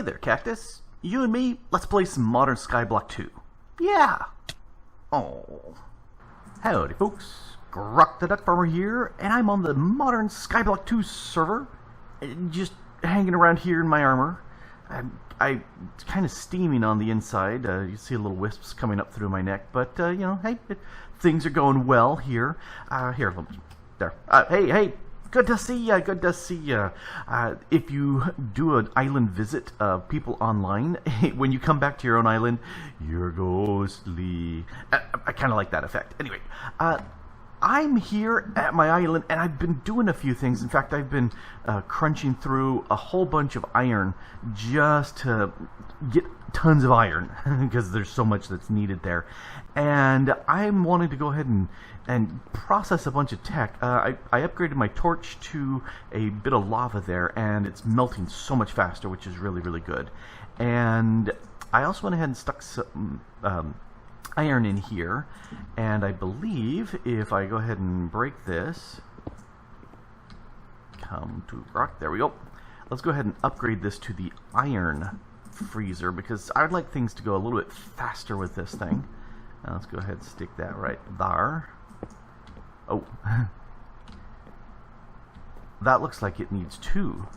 there, Cactus. You and me, let's play some Modern Skyblock 2. Yeah! Oh. Howdy, folks. Grok the DuckFarmer here, and I'm on the Modern Skyblock 2 server. Just hanging around here in my armor. It's kind of steaming on the inside. You see little wisps coming up through my neck, but, you know, hey, things are going well here. Here, there. Hey! Good to see ya, good to see ya. If you do an island visit of people online, when you come back to your own island, you're ghostly. I kind of like that effect. Anyway, I'm here at my island, and I've been doing a few things. In fact, I've been crunching through a whole bunch of iron just to get tons of iron, because there's so much that's needed there. And I'm wanting to go ahead and process a bunch of tech. I upgraded my torch to a bit of lava there, and it's melting so much faster, which is really, really good. And I also went ahead and stuck some iron in here, and I believe if I go ahead and break this, come to Grok, there we go. Let's go ahead and upgrade this to the iron freezer, because I'd like things to go a little bit faster with this thing. Now let's go ahead and stick that right there. Oh, that looks like it needs 2.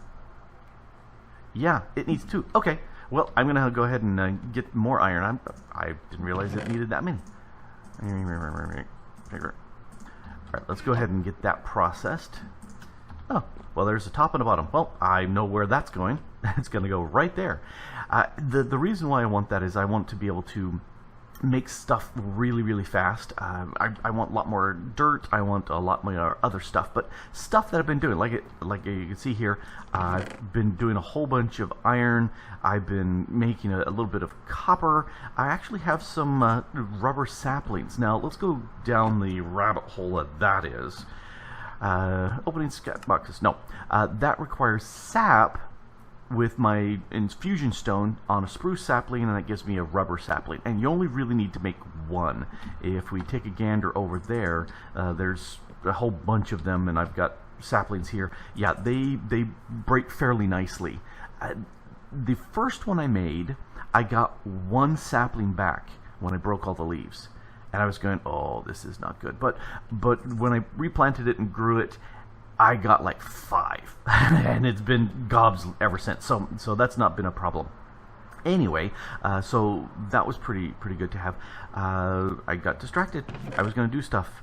Yeah, it needs 2. Okay, well, I'm gonna go ahead and get more iron. I didn't realize it needed that many. Alright, let's go ahead and get that processed. Oh, well, there's a top and a bottom. Well, I know where that's going. It's gonna go right there. The reason why I want that is I want to be able to make stuff really, really fast. I want a lot more dirt. I want a lot more other stuff, but stuff that I've been doing, like you can see here, I've been doing a whole bunch of iron. I've been making a little bit of copper. I actually have some rubber saplings. Now let's go down the rabbit hole that is. Opening skyboxes. No, that requires sap with my infusion stone on a spruce sapling, and that gives me a rubber sapling, and you only really need to make one. If we take a gander over there, there's a whole bunch of them, and I've got saplings here. Yeah, they break fairly nicely. The first one I made, I got 1 sapling back when I broke all the leaves, and I was going, oh, this is not good. But when I replanted it and grew it, I got like 5, and it's been gobs ever since. So that's not been a problem. Anyway, so that was pretty good to have. I got distracted. I was going to do stuff.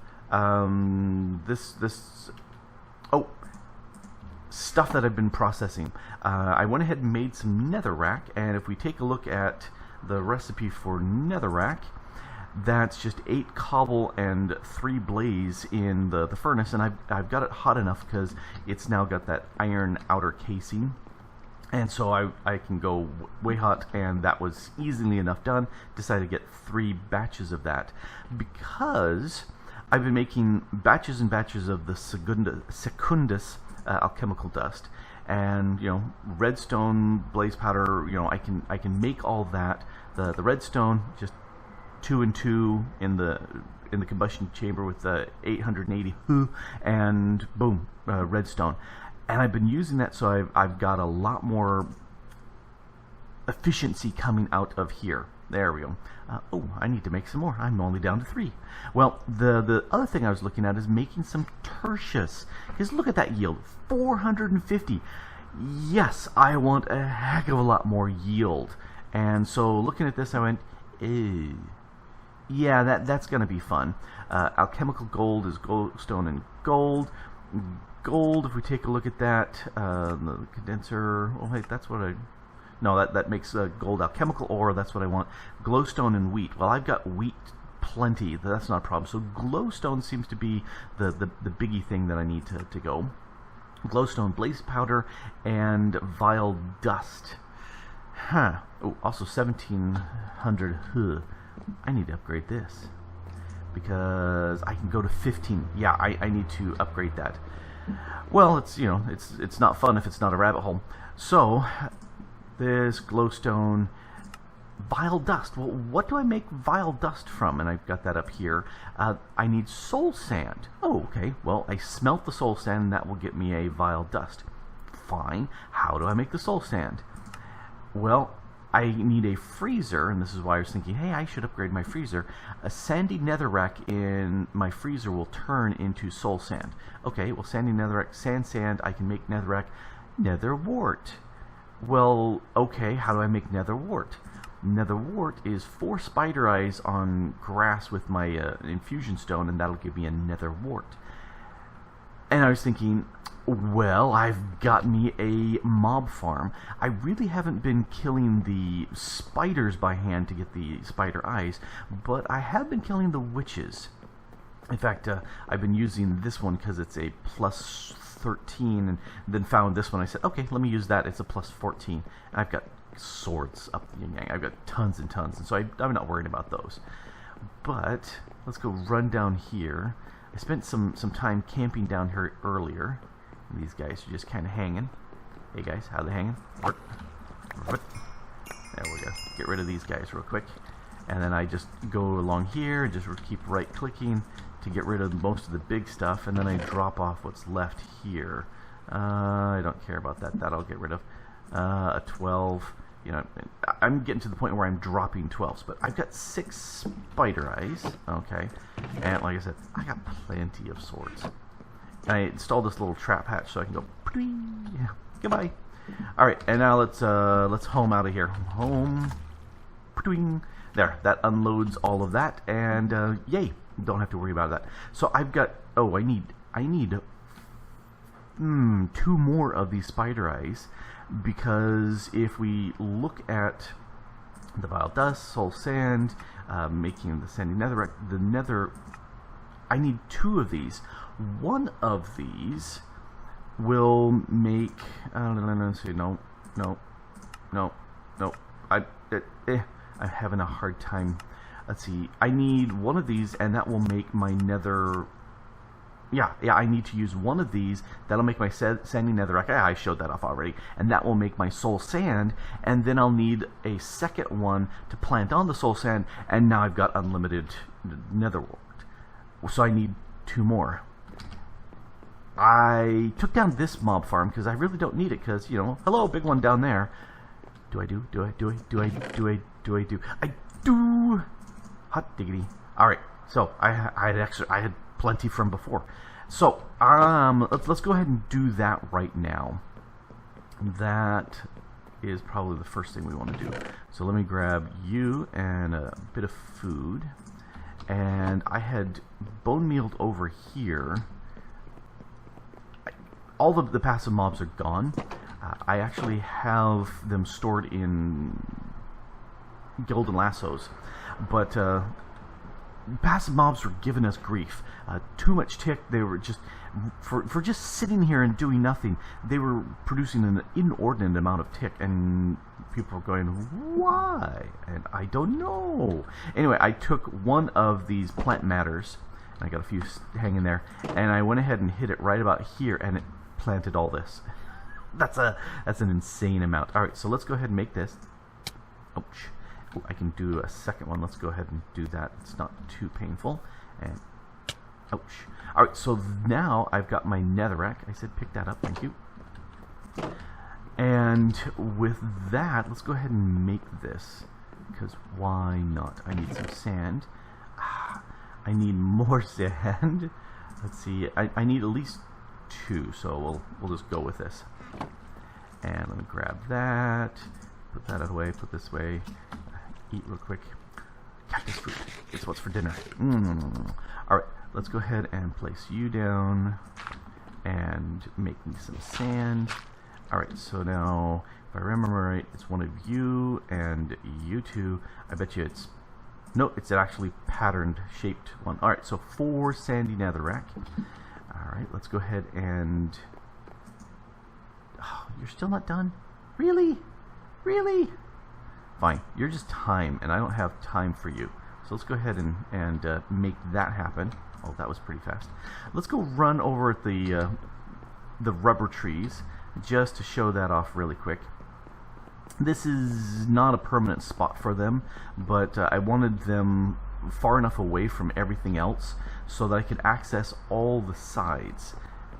Stuff that I've been processing. I went ahead and made some netherrack, and if we take a look at the recipe for netherrack, that's just 8 cobble and 3 blaze in the furnace, and I've got it hot enough because it's now got that iron outer casing, and so I can go way hot, and that was easily enough done. Decided to get 3 batches of that because I've been making batches and batches of the secundus alchemical dust, and you know, redstone, blaze powder. You know, I can make all that. The redstone, just 2 and 2 in the combustion chamber with the 880 and boom, redstone. And I've been using that, so I've got a lot more efficiency coming out of here. There we go. Oh, I need to make some more. I'm only down to 3. Well, the other thing I was looking at is making some tertius. Because look at that yield, 450. Yes, I want a heck of a lot more yield. And so looking at this, I went, ew. Yeah, that's going to be fun. Alchemical gold is glowstone and gold. Gold, if we take a look at that, the condenser, oh wait, that's what I... No, that makes gold alchemical ore, that's what I want. Glowstone and wheat. Well, I've got wheat plenty, that's not a problem. So glowstone seems to be the biggie thing that I need to go. Glowstone, blaze powder, and vile dust. Huh. Oh, also 1700. I need to upgrade this because I can go to 15. Yeah, I need to upgrade that. Well, it's, you know, it's not fun if it's not a rabbit hole. So this glowstone, vile dust. Well, what do I make vile dust from? And I've got that up here. I need soul sand. Oh, okay. Well, I smelt the soul sand, and that will get me a vile dust. Fine. How do I make the soul sand? well, I need a freezer, and this is why I was thinking, hey, I should upgrade my freezer. A sandy netherrack in my freezer will turn into soul sand. Okay, well, sandy netherrack, sand, I can make netherrack, nether wart. Well, okay, how do I make nether wart? Nether wart is 4 spider eyes on grass with my infusion stone, and that'll give me a nether wart. And I was thinking, well, I've got me a mob farm. I really haven't been killing the spiders by hand to get the spider eyes, but I have been killing the witches. In fact, I've been using this one because it's a plus 13, and then found this one. I said, okay, let me use that. It's a plus 14. And I've got swords up the yang. I've got tons and tons, and so I'm not worried about those. But let's go run down here. I spent some time camping down here earlier. These guys are just kind of hanging. Hey guys, how are they hanging? There we go. Get rid of these guys real quick. And then I just go along here, just keep right clicking to get rid of most of the big stuff, and then I drop off what's left here. I don't care about that. That I'll get rid of. A 12. You know, I'm getting to the point where I'm dropping 12s, but I've got 6 spider eyes. Okay. And like I said, I got plenty of swords. I installed this little trap hatch so I can go. Yeah, goodbye. All right, and now let's home out of here. Home. There, that unloads all of that, and yay, don't have to worry about that. So I've got. Oh, I need 2 more of these spider eyes, because if we look at the vile dust, soul sand, making the sandy netherrack, the nether. I need 2 of these. One of these will make. No. I'm having a hard time. Let's see. I need one of these, and that will make my nether. Yeah. I need to use one of these. That'll make my sandy netherrack. I showed that off already, and that will make my soul sand. And then I'll need a second one to plant on the soul sand, and now I've got unlimited nether wart. So I need 2 more. I took down this mob farm because I really don't need it, because, you know, hello, big one down there. I do. Hot diggity. Alright, so I had plenty from before. So, let's go ahead and do that right now. That is probably the first thing we want to do. So let me grab you and a bit of food. And I had bone mealed over here. All of the passive mobs are gone. I actually have them stored in golden lassos, but passive mobs were giving us grief. Too much tick. They were just for just sitting here and doing nothing. They were producing an inordinate amount of tick, and people were going, why? And I don't know. Anyway, I took one of these plant matters, and I got a few hanging there, and I went ahead and hit it right about here, and it planted all this. That's an insane amount. All right, so let's go ahead and make this. Ouch. Ooh, I can do a second one. Let's go ahead and do that. It's not too painful. And ouch. All right, so now I've got my netherrack. I said pick that up. Thank you. And with that, let's go ahead and make this, because why not? I need some sand. I need more sand. Let's see. I need at least 2, so we'll just go with this. And let me grab that. Put that away. Put this away. Eat real quick. Cactus fruit. It's what's for dinner. All right. Let's go ahead and place you down and make me some sand. Alright, so now, if I remember right, it's one of you and you 2. I bet you it's... No, it's an actually patterned, shaped one. Alright, so 4 sandy netherrack. Alright, let's go ahead and... Oh, you're still not done? Really? Really? Fine, you're just time, and I don't have time for you. So let's go ahead and make that happen. Oh, that was pretty fast. Let's go run over at the rubber trees, just to show that off really quick. This is not a permanent spot for them, but I wanted them far enough away from everything else so that I could access all the sides.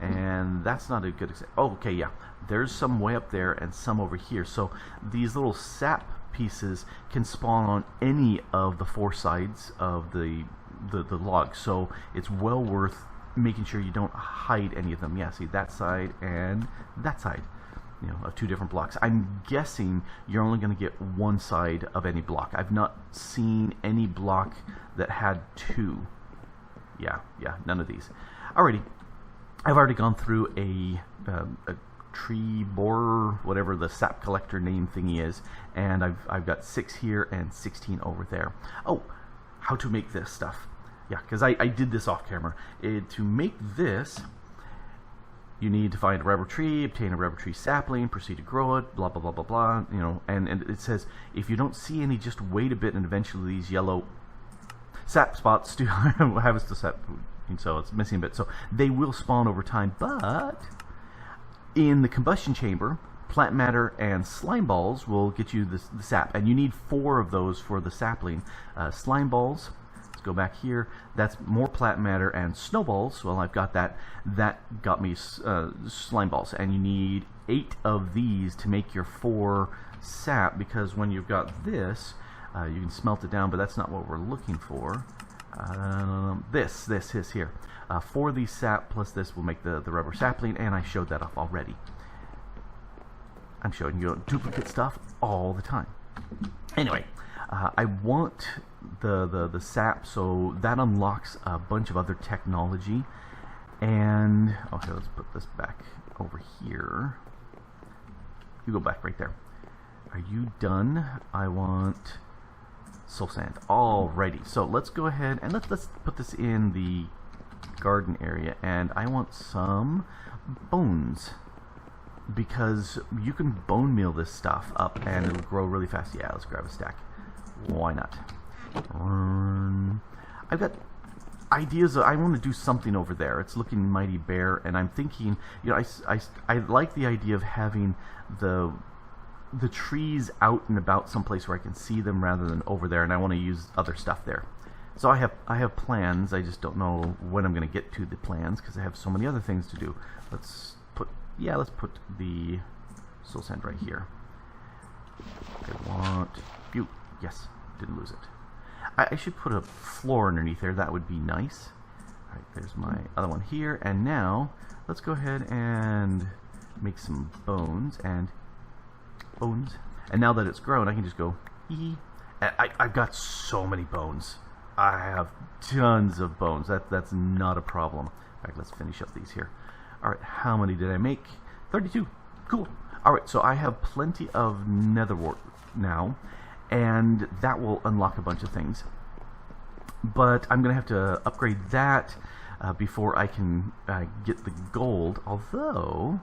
And that's not a good example. Oh, okay, yeah. There's some way up there and some over here. So these little sap pieces can spawn on any of the four sides of the log. So it's well worth making sure you don't hide any of them. Yeah, see that side and that side, you know, of two different blocks. I'm guessing you're only going to get one side of any block. I've not seen any block that had two. Yeah, none of these. Alrighty, I've already gone through a tree borer, whatever the sap collector name thingy is, and I've got 6 here and 16 over there. Oh, how to make this stuff. Yeah, because I did this off camera. To make this, you need to find a rubber tree, obtain a rubber tree sapling, proceed to grow it, blah, blah, blah, blah, blah, you know, and it says, if you don't see any, just wait a bit, and eventually these yellow sap spots do have us to sap, so it's missing a bit. So they will spawn over time, but in the combustion chamber, plant matter and slime balls will get you the sap, and you need 4 of those for the sapling. Slime balls, let's go back here, that's more plant matter, and snowballs, well, I've got that. That got me slime balls, and you need 8 of these to make your 4 sap, because when you've got this, you can smelt it down, but that's not what we're looking for. This is here. 4 of these sap plus this will make the rubber sapling, and I showed that off already. I'm showing you duplicate stuff all the time. Anyway, I want the sap, so that unlocks a bunch of other technology. And okay, let's put this back over here. You go back right there. Are you done? I want soul sand. Alrighty, so let's go ahead and let's put this in the garden area, and I want some bones, because you can bone meal this stuff up and it'll grow really fast. Yeah, let's grab a stack. Why not? I've got ideas. I want to do something over there. It's looking mighty bare, and I'm thinking, you know, I like the idea of having the trees out and about someplace where I can see them rather than over there, and I want to use other stuff there. So I have plans. I just don't know when I'm going to get to the plans because I have so many other things to do. Let's put the soul sand right here. I want yes, didn't lose it. I should put a floor underneath there. That would be nice. All right, there's my other one here, and now let's go ahead and make some bones and now that it's grown, I can just go I've got so many bones. I have tons of bones. That's not a problem. All right, let's finish up these here. All right, how many did I make? 32. Cool. All right, so I have plenty of nether wart now, and that will unlock a bunch of things. But I'm going to have to upgrade that before I can get the gold, although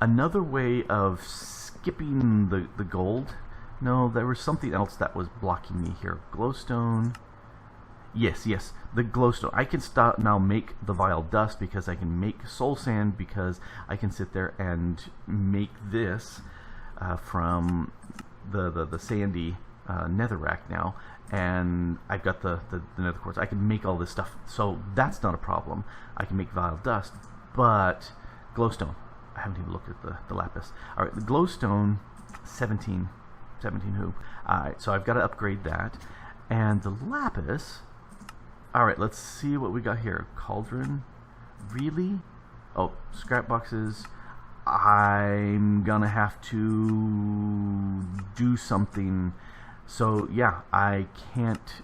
another way of skipping the gold. No, there was something else that was blocking me here. Glowstone. Yes, the glowstone. I can start now make the vile dust because I can make soul sand, because I can sit there and make this from the sandy netherrack now, and I've got the nether quartz. I can make all this stuff, so that's not a problem. I can make vile dust, but glowstone. I haven't even looked at the lapis. All right, the glowstone, 17 who. Alright, so I've got to upgrade that. And the lapis, alright, let's see what we got here. Cauldron, really? Oh, scrap boxes. I'm gonna have to do something. So yeah, I can't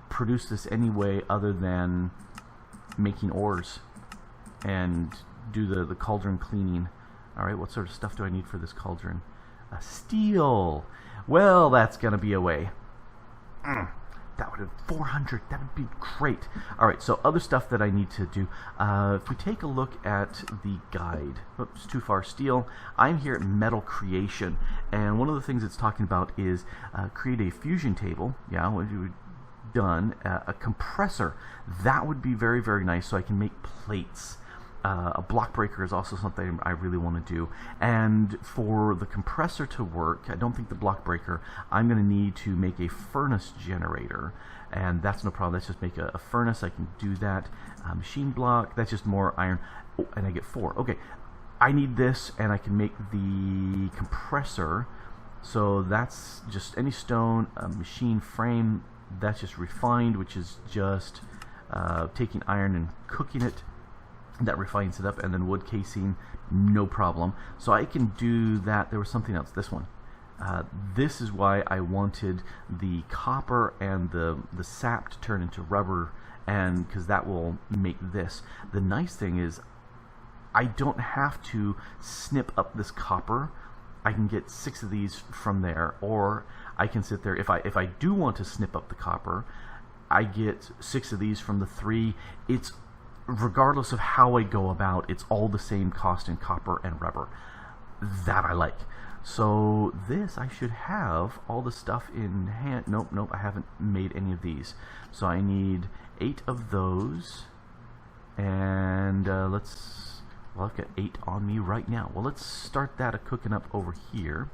produce this any way other than making ores and do the cauldron cleaning. Alright, what sort of stuff do I need for this cauldron? Steel. Well, that's gonna be a way. That would have 400. That would be great. All right, so other stuff that I need to do. If we take a look at the guide, oops, too far. Steel. I'm here at metal creation, and one of the things it's talking about is create a fusion table. Yeah, what you done? A compressor. That would be very, very nice, so I can make plates. A block breaker is also something I really want to do. And for the compressor to work, I don't think the block breaker, I'm going to need to make a furnace generator. And that's no problem. Let's just make a furnace. I can do that. Machine block, that's just more iron. Oh, and I get 4. Okay, I need this, and I can make the compressor. So that's just any stone, a machine frame. That's just refined, which is just taking iron and cooking it. That refines it up, and then wood casing, no problem. So I can do that. There was something else. This one. This is why I wanted the copper and the sap to turn into rubber, and because that will make this. The nice thing is I don't have to snip up this copper. I can get 6 of these from there, or I can sit there. If I do want to snip up the copper, I get 6 of these from the 3. It's regardless of how I go about, it's all the same cost in copper and rubber. That I like. So this, I should have all the stuff in hand. Nope, I haven't made any of these. So I need 8 of those, and well, I've got 8 on me right now. Well, let's start that cooking up over here,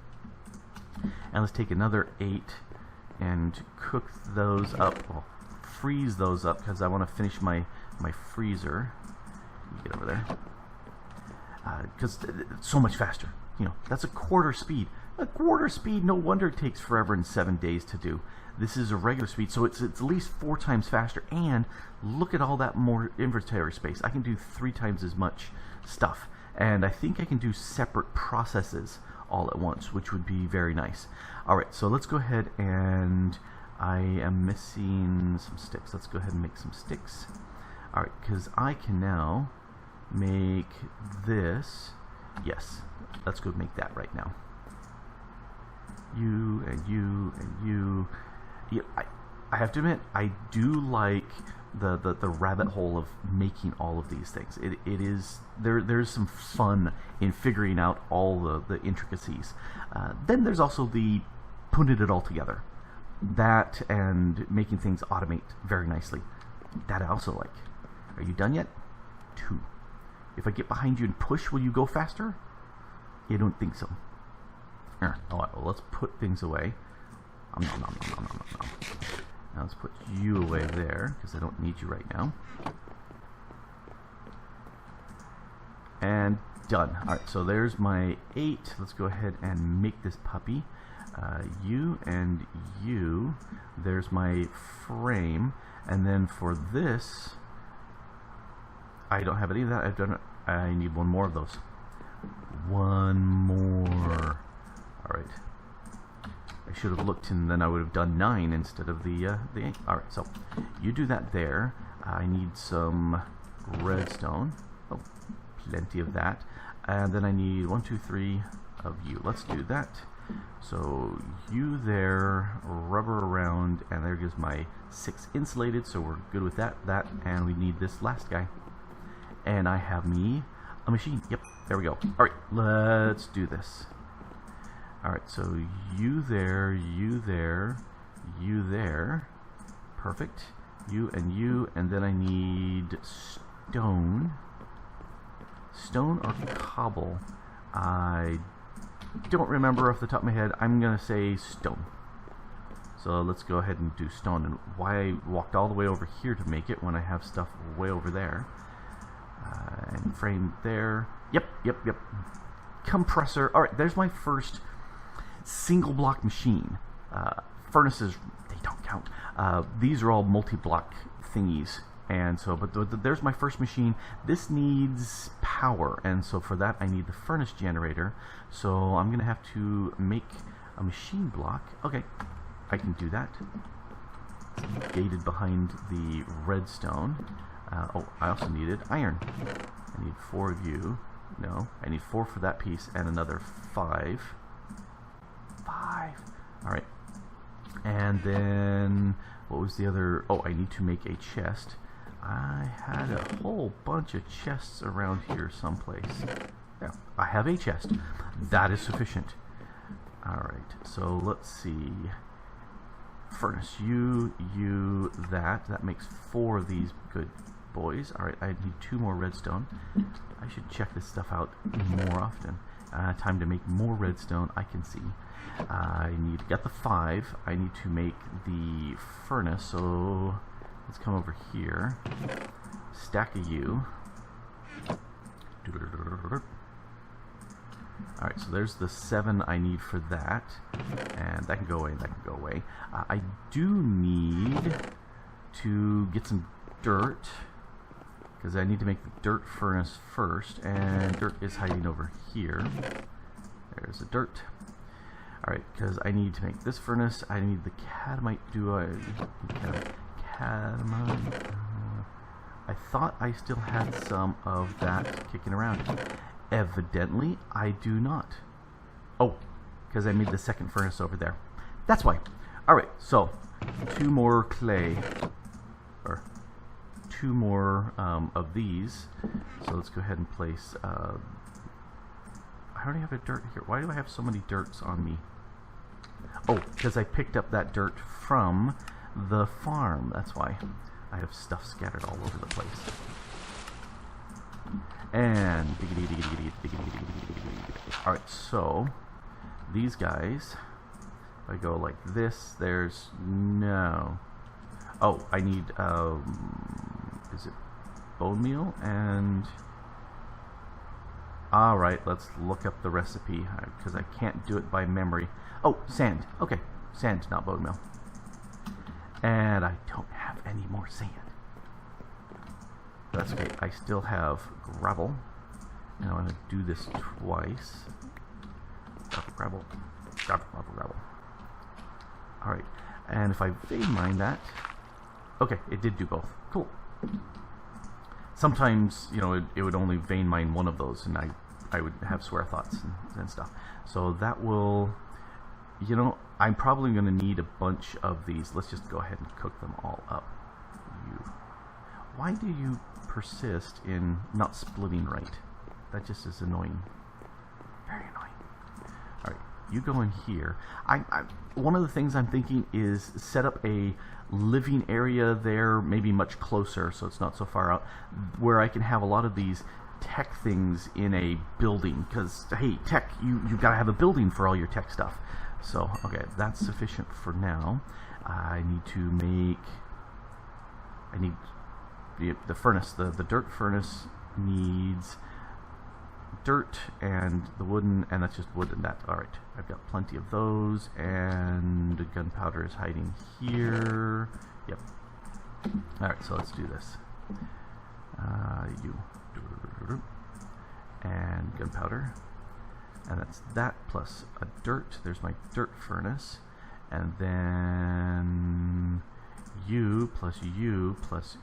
and let's take another 8 and cook those up. Well, freeze those up, because I want to finish my freezer. Get over there, because it's so much faster. You know, that's a quarter speed. A quarter speed, no wonder it takes forever and 7 days to do. This is a regular speed, so it's at least 4 times faster. And look at all that more inventory space. I can do 3 times as much stuff, and I think I can do separate processes all at once, which would be very nice. All right, so let's go ahead, and I am missing some sticks. Let's go ahead and make some sticks. All right, because I can now make this. Yes, let's go make that right now. You and you and you. Yeah, I have to admit, I do like the rabbit hole of making all of these things. It is there's some fun in figuring out all the intricacies. Then there's also the putting it all together. That and making things automate very nicely. That I also like. Are you done yet? 2. If I get behind you and push, will you go faster? You don't think so. All right, well, let's put things away. Now let's put you away there, because I don't need you right now. And done. All right, so there's my 8. Let's go ahead and make this puppy. You and you. There's my frame. And then for this, I don't have any of that. I've done it. I need 1 more of those. 1 more. All right. I should have looked, and then I would have done 9 instead of the 8. All right. So you do that there. I need some redstone. Oh, plenty of that. And then I need 1, 2, 3 of you. Let's do that. So you there, rubber around, and there goes my 6 insulated. So we're good with that. And we need this last guy. And I have me a machine. Yep, there we go. All right, let's do this. All right, so you there, you there, you there. Perfect. You, and then I need stone. Stone or cobble? I don't remember off the top of my head. I'm gonna say stone. So let's go ahead and do stone. And why I walked all the way over here to make it when I have stuff way over there. And frame there. Yep. Compressor. All right, there's my first single block machine. Furnaces, they don't count. These are all multi-block thingies. And so, but there's my first machine. This needs power, and so for that I need the furnace generator. So I'm gonna have to make a machine block. Okay, I can do that. It's gated behind the redstone. Oh, I also needed iron. I need 4 of you. No, I need 4 for that piece, and another 5. 5. All right. And then what was the other? Oh, I need to make a chest. I had a whole bunch of chests around here someplace. Yeah, I have a chest. That is sufficient. All right. So let's see. Furnace, you, that. That makes 4 of these. Good. boys. Alright, I need 2 more redstone. I should check this stuff out more often. Time to make more redstone, I can see. Got the 5. I need to make the furnace, so let's come over here. Stack of you. Alright, so there's the 7 I need for that. And that can go away, and that can go away. I do need to get some dirt, because I need to make the dirt furnace first, and dirt is hiding over here. There's the dirt. Alright, because I need to make this furnace, I need the catamite. Catamite? I thought I still had some of that kicking around. Evidently, I do not. Oh, because I made the second furnace over there. That's why. Alright, so 2 more clay. Or 2 more of these. So let's go ahead and place... I already have a dirt here. Why do I have so many dirts on me? Oh, because I picked up that dirt from the farm. That's why. I have stuff scattered all over the place. And alright, so these guys, if I go like this, there's no. Oh, I need is it bone meal? And alright, let's look up the recipe, because I can't do it by memory. Oh, sand. Okay, sand, not bone meal. And I don't have any more sand. That's okay. I still have gravel. And I'm going to do this twice. Gravel. Alright. And if I vein mine that... Okay, it did do both. Cool. Sometimes, you know, it would only vein mine one of those, and I would have swear thoughts and stuff. So that will... You know, I'm probably going to need a bunch of these. Let's just go ahead and cook them all up. Why do you persist in not splitting right? That just is annoying. Very annoying. Alright, you go in here. One of the things I'm thinking is set up a living area there, maybe much closer, so it's not so far out, where I can have a lot of these tech things in a building. Because, hey, tech, you've got to have a building for all your tech stuff. So, okay, that's sufficient for now. I need to make... I need the furnace. The dirt furnace needs dirt and the wooden, and that's just wood and that. Alright, I've got plenty of those, and gunpowder is hiding here. Yep. Alright, so let's do this. And gunpowder. And that's that plus a dirt. There's my dirt furnace. And then you plus you plus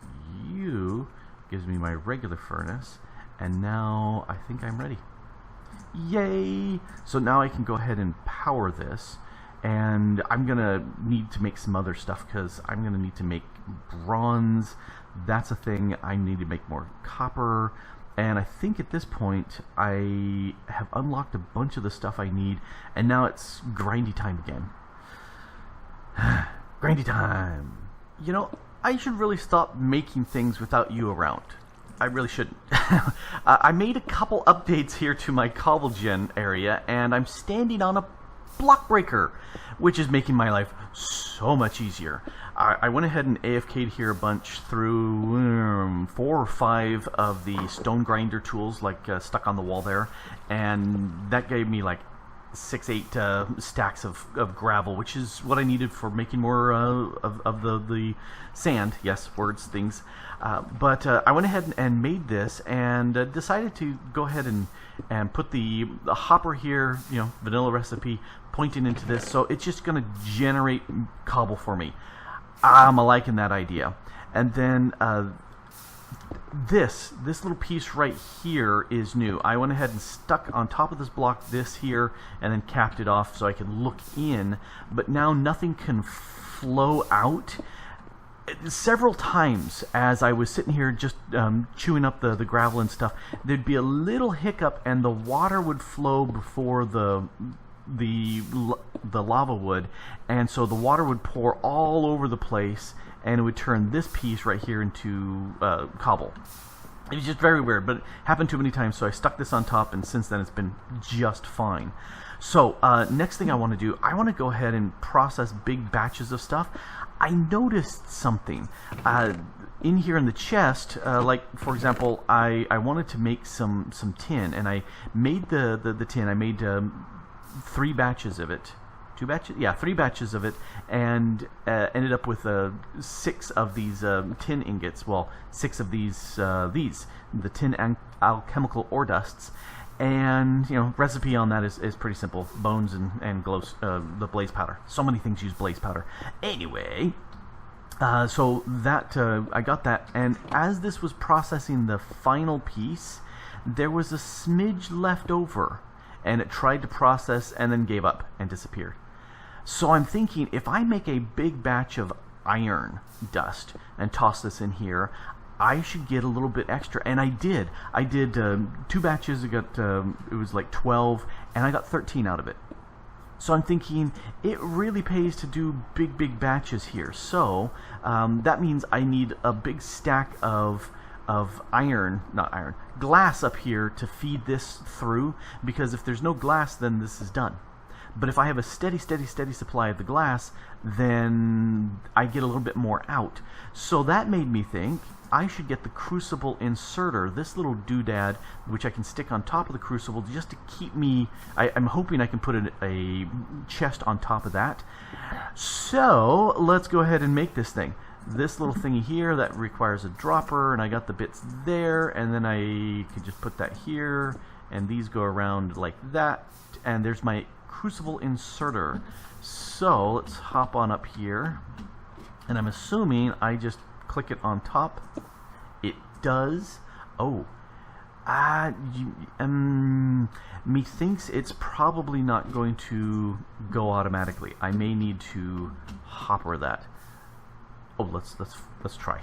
you gives me my regular furnace. And now I think I'm ready. Yay! So now I can go ahead and power this. And I'm going to need to make some other stuff, because I'm going to need to make bronze. That's a thing. I need to make more copper. And I think at this point I have unlocked a bunch of the stuff I need, and now it's grindy time again. Grindy time. You know, I should really stop making things without you around. I really shouldn't. I made a couple updates here to my cobblegen area, and I'm standing on a block breaker, which is making my life so much easier. I went ahead and AFK'd here a bunch through 4 or 5 of the stone grinder tools, like stuck on the wall there, and that gave me like 6-8 stacks of gravel, which is what I needed for making more of the sand. Yes, words, things. But I went ahead and made this, and decided to go ahead and put the hopper here, you know, vanilla recipe, pointing into this, so it's just going to generate cobble for me. I'm liking that idea. And then this little piece right here is new. I went ahead and stuck on top of this block this here, and then capped it off so I could look in, but now nothing can flow out. Several times as I was sitting here just chewing up the gravel and stuff, there'd be a little hiccup and the water would flow before the lava would, and so the water would pour all over the place, and it would turn this piece right here into cobble. It was just very weird, but it happened too many times, so I stuck this on top, and since then it's been just fine. So next thing I want to do, I want to go ahead and process big batches of stuff. I noticed something in here in the chest, like for example, I wanted to make some tin, and I made the tin. I made 3 batches of it. 2 batches? Yeah, 3 batches of it, and ended up with 6 of these tin ingots. Well, 6 of these, the tin alchemical ore dusts. And, you know, recipe on that is pretty simple. Bones and the blaze powder. So many things use blaze powder. Anyway, so that, I got that, and as this was processing the final piece, there was a smidge left over, and it tried to process and then gave up and disappeared. So I'm thinking, if I make a big batch of iron dust and toss this in here, I should get a little bit extra, and I did. I did 2 batches. I got it was like 12, and I got 13 out of it. So I'm thinking it really pays to do big batches here. So that means I need a big stack of glass up here to feed this through, because if there's no glass, then this is done. But if I have a steady supply of the glass, then I get a little bit more out. So that made me think I should get the crucible inserter, this little doodad, which I can stick on top of the crucible just to keep me... I'm hoping I can put a chest on top of that. So let's go ahead and make this thing. This little thingy here, that requires a dropper, and I got the bits there, and then I can just put that here, and these go around like that, and there's my crucible inserter. So let's hop on up here, and I'm assuming I just click it on top. It does. Oh, methinks it's probably not going to go automatically. I may need to hopper that. Oh, let's try.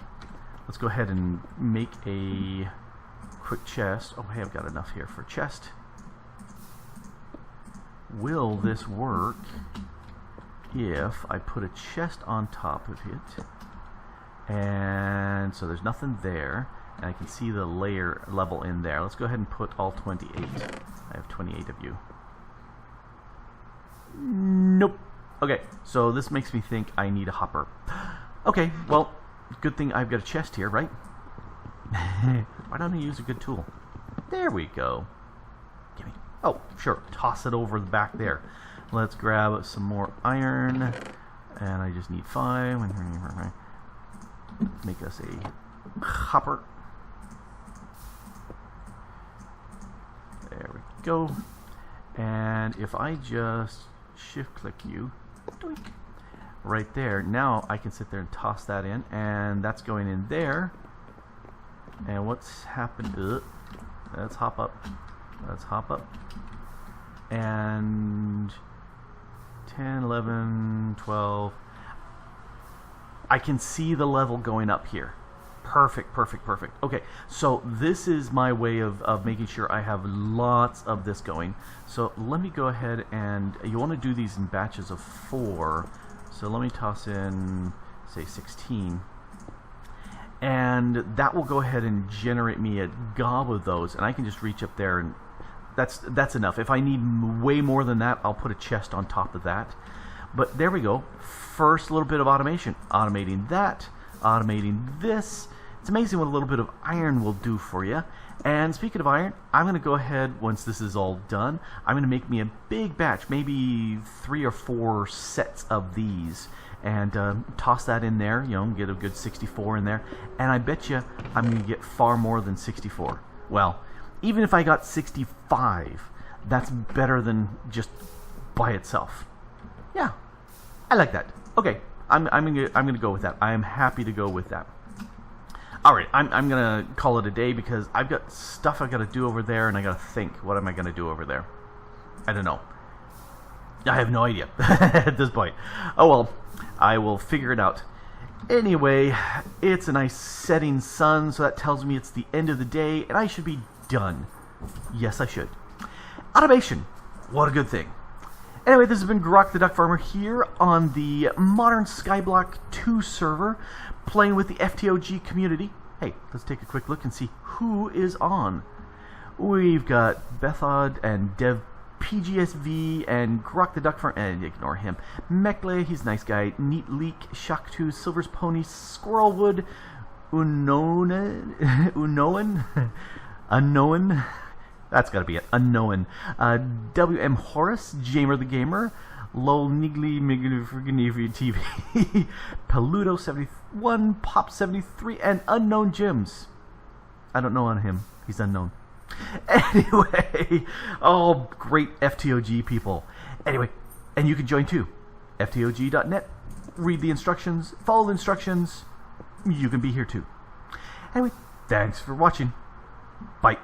Let's go ahead and make a quick chest. Oh, hey, I've got enough here for a chest. Will this work if I put a chest on top of it? And so there's nothing there, and I can see the layer level in there. Let's go ahead and put all 28. I have 28 of you. Nope. Okay, so this makes me think I need a hopper. Okay, well, good thing I've got a chest here, right? Why don't I use a good tool? There we go. Give me. Oh, sure. Toss it over the back there. Let's grab some more iron, and I just need 5. Make us a hopper. There we go. And if I just shift click you, doink, right there, now I can sit there and toss that in, and that's going in there. And what's happened? Let's hop up. Let's hop up. And 10, 11, 12. I can see the level going up here. Perfect, perfect, perfect. Okay, so this is my way of making sure I have lots of this going. So let me go ahead and, you want to do these in batches of 4. So let me toss in, say, 16. And that will go ahead and generate me a gob of those, and I can just reach up there, and that's enough. If I need way more than that, I'll put a chest on top of that. But there we go. First little bit of automation. Automating that, automating this. It's amazing what a little bit of iron will do for you. And speaking of iron, I'm going to go ahead, once this is all done, I'm going to make me a big batch, maybe 3 or 4 sets of these, and toss that in there, you know, get a good 64 in there, and I bet you I'm going to get far more than 64. Well, even if I got 65, that's better than just by itself. Yeah, I like that. Okay, I'm gonna go with that. I am happy to go with that. All right, I'm gonna call it a day because I've got stuff I gotta do over there, and I gotta think. What am I gonna do over there? I don't know. I have no idea at this point. Oh well, I will figure it out. Anyway, it's a nice setting sun, so that tells me it's the end of the day, and I should be done. Yes, I should. Automation. What a good thing. Anyway, this has been Grok the DuckFarmer here on the Modern Skyblock 2 server, playing with the FTOG community. Hey, let's take a quick look and see who is on. We've got Bethod and Dev PGSV and Grok the DuckFarmer, and ignore him. Mekle, he's a nice guy. Neat Leak, Shaktu, Silver's Pony, Squirrelwood, Unknown, that's gotta be it, Unknown. WM Horace, Jamer the Gamer, Lol Niggly TV, Peludo 71, Pop 73, and Unknown Jims. I don't know on him. He's unknown. Anyway, all great FTOG people. Anyway, and you can join too. FTOG.net. Read the instructions, follow the instructions. You can be here too. Anyway, thanks for watching. Bye.